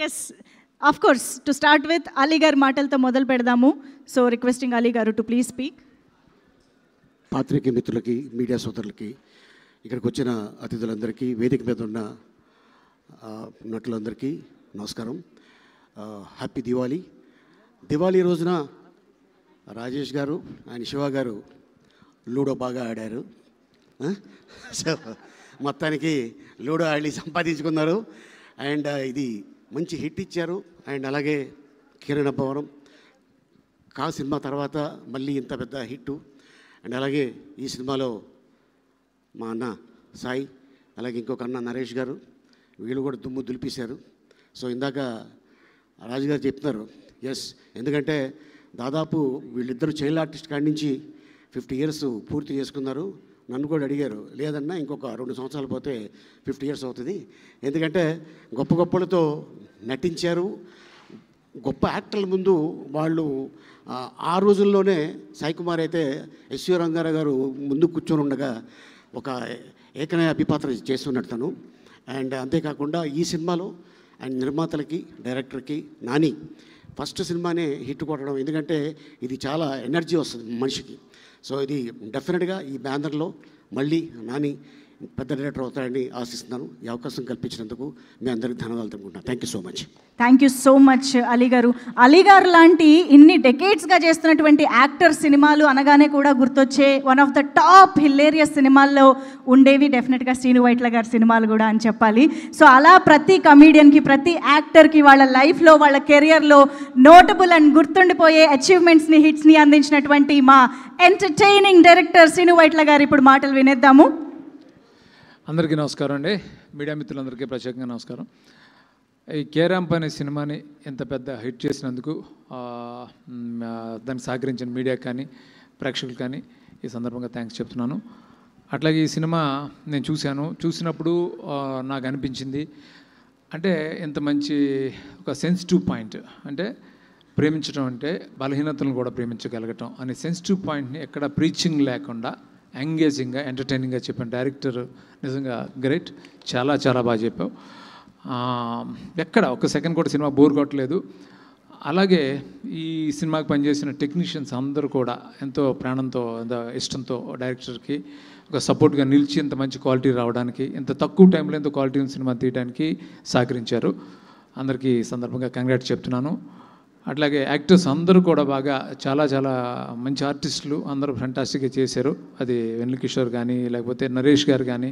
Yes of course to start with Ali గారి మాటలతో మొదలు పెడదాము. సో రిక్వెస్టింగ్ అలీ గారు టు ప్లీజ్ స్పీక్. పాత్రికేయ మిత్రులకి, మీడియా సోదరులకి, ఇక్కడికి వచ్చిన అతిథులందరికీ, వేదిక మీద ఉన్న నటులందరికీ నమస్కారం. హ్యాపీ దివాళీ. దివాళీ రోజున రాజేష్ గారు ఆయన శివ గారు లూడో బాగా ఆడారు. సో మొత్తానికి లూడో ఆడి సంపాదించుకున్నారు. అండ్ ఇది మంచి హిట్ ఇచ్చారు. అండ్ అలాగే కిరణ్ భవనం కా సినిమా తర్వాత మళ్ళీ ఇంత పెద్ద హిట్టు. అండ్ అలాగే ఈ సినిమాలో మా అన్న సాయి, అలాగే ఇంకొక అన్న నరేష్ గారు, వీళ్ళు కూడా దుమ్ము దులిపేశారు. సో ఇందాక రాజుగారు చెప్తున్నారు, ఎస్, ఎందుకంటే దాదాపు వీళ్ళిద్దరూ చైల్డ్ ఆర్టిస్ట్ కాడి నుంచి 50 years పూర్తి చేసుకున్నారు. నన్ను కూడా అడిగారు, లేదన్నా ఇంకొక 2 సంవత్సరాలు పోతే 50 years అవుతుంది, ఎందుకంటే గొప్ప గొప్పలతో నటించారు. గొప్ప యాక్టర్ల ముందు వాళ్ళు ఆ రోజుల్లోనే సాయి కుమార్ అయితే ఎస్వి రంగారావు గారు ముందు కూర్చొని ఉండగా ఒక ఏకనయ అభిపాత్ర చేస్తున్నాడు తను. అండ్ అంతేకాకుండా ఈ సినిమాలో అండ్ నిర్మాతలకి, డైరెక్టర్కి, నాని ఫస్ట్ సినిమానే హిట్ కొట్టడం, ఎందుకంటే ఇది చాలా ఎనర్జీ వస్తుంది మనిషికి. సో ఇది డెఫినెట్గా ఈ బ్యానర్లో మళ్ళీ నాని పెద్ద డైరెక్టర్ అవుతారని ఆశిస్తున్నాను. ఈ అవకాశం కల్పించినందుకు మీ అందరికీ ధన్యవాదాలు తెలుపుకుంటాను. Thank you so much. Thank you so much Ali గారు. అలీ గారు లాంటి ఇన్ని డెకేడ్స్గా చేస్తున్నటువంటి యాక్టర్ సినిమాలు అనగానే కూడా గుర్తొచ్చే one of the top hilarious సినిమాల్లో ఉండేవి డెఫినెట్గా శ్రీను వైట్ల గారి సినిమాలు కూడా అని చెప్పాలి. సో అలా ప్రతి కమీడియన్కి, ప్రతి యాక్టర్కి వాళ్ళ లైఫ్లో, వాళ్ళ కెరియర్లో నోటబుల్ అండ్ గుర్తుండిపోయే అచీవ్మెంట్స్ని, హిట్స్ని అందించినటువంటి మా ఎంటర్టైనింగ్ డైరెక్టర్ శ్రీను వైట్ల గారు ఇప్పుడు మాటలు వినేద్దాము. అందరికీ నమస్కారం అండి. మీడియా మిత్రులందరికీ ప్రత్యేకంగా నమస్కారం. ఈ కేరాంప్ అనే సినిమాని ఎంత పెద్ద హిట్ చేసినందుకు దానికి సహకరించిన మీడియాకి కానీ, ప్రేక్షకులు కానీ ఈ సందర్భంగా థ్యాంక్స్ చెప్తున్నాను. అట్లాగే ఈ సినిమా నేను చూసినప్పుడు నాకు అనిపించింది, అంటే ఎంత మంచి ఒక సెన్సిటివ్ పాయింట్, అంటే ప్రేమించడం అంటే బలహీనతలను కూడా ప్రేమించగలగటం అనే సెన్సిటివ్ పాయింట్ని ఎక్కడ ప్రీచింగ్ లేకుండా ఎంగేజింగ్గా, ఎంటర్టైనింగ్గా చెప్పిన డైరెక్టర్ నిజంగా గ్రేట్. చాలా చాలా బాగా చెప్పావు. ఎక్కడ ఒక సెకండ్ కూడా సినిమా బోర్ కొట్టలేదు. అలాగే ఈ సినిమాకి పనిచేసిన టెక్నీషియన్స్ అందరూ కూడా ఎంతో ప్రాణంతో, ఇష్టంతో డైరెక్టర్కి ఒక సపోర్ట్గా నిలిచి ఇంత మంచి క్వాలిటీ రావడానికి, ఇంత తక్కువ టైంలో ఇంత క్వాలిటీ సినిమా తీయడానికి సహకరించారు. అందరికీ సందర్భంగా కంగ్రాట్స్ చెప్తున్నాను. అట్లాగే యాక్టర్స్ అందరూ కూడా బాగా చాలా చాలా మంచి ఆర్టిస్టులు అందరూ ఫెంటాస్టిక్గా చేశారు. అది వెన్నెల కిషోర్ కానీ, లేకపోతే నరేష్ గారు కానీ,